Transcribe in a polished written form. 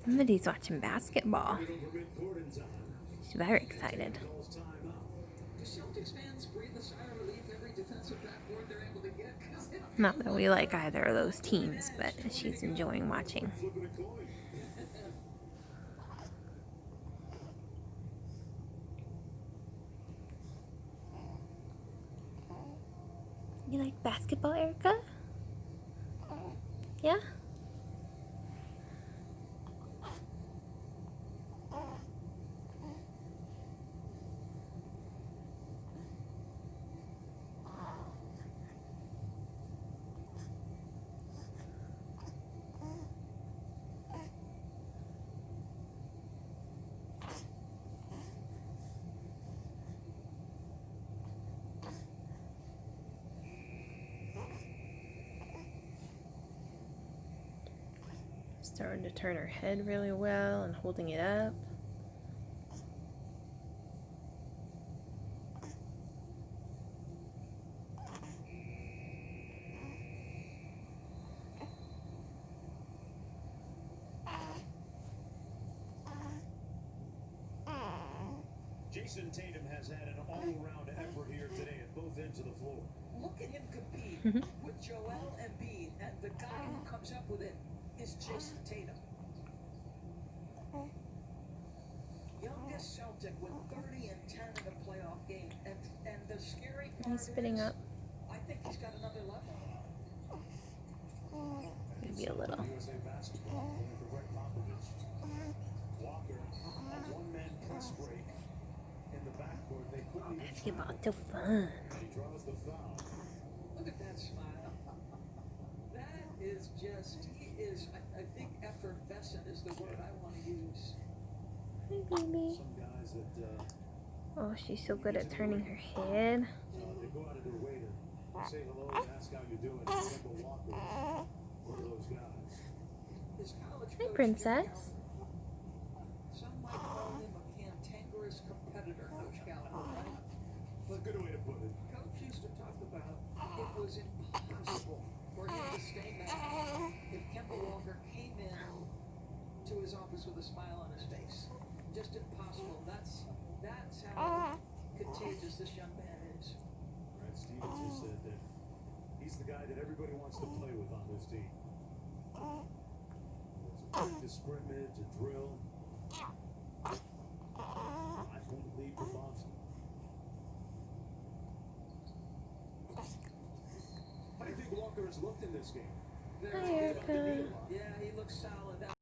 Somebody's watching basketball. She's very excited. Not that we like either of those teams, but she's enjoying watching. You like basketball, Erica? Yeah? Starting to turn her head really well and holding it up. Jason Tatum has had an all-around effort here today at both ends of the floor. Look at him compete with Joel Embiid, and the guy who comes up with it is Jason Tatum. Youngest Celtic with 30 and 10 in a playoff game, and the scary part He's spitting up. I think he's got another level. Maybe a little. USA basketball playing for Greg Popovich. Walker, a one-man press break in the backcourt. They couldn't even Basketball so fun. he draws the foul. Look at that smile. That is just, he is, I think effervescent is the word I want to use. Hi, baby. Some guys that Oh, she's so good at turning her head. they go out of their way to say hello and ask how you're doing. Kemba Walker is one of those guys. His college Hi, coach, princess. some might call him a cantankerous competitor, Coach Gallagher, right? That's a good way to put it. Coach used to talk about it was impossible for him to stay mad if Kemba Walker came in to his office with a smile on his face. Just impossible. That's how contagious this young man is. Brad Stevens has said that he's the guy that everybody wants to play with on this team. It's a practice scrimmage, a drill. 5-point lead for Boston. How do you think Walker has looked in this game? Hi, Erica.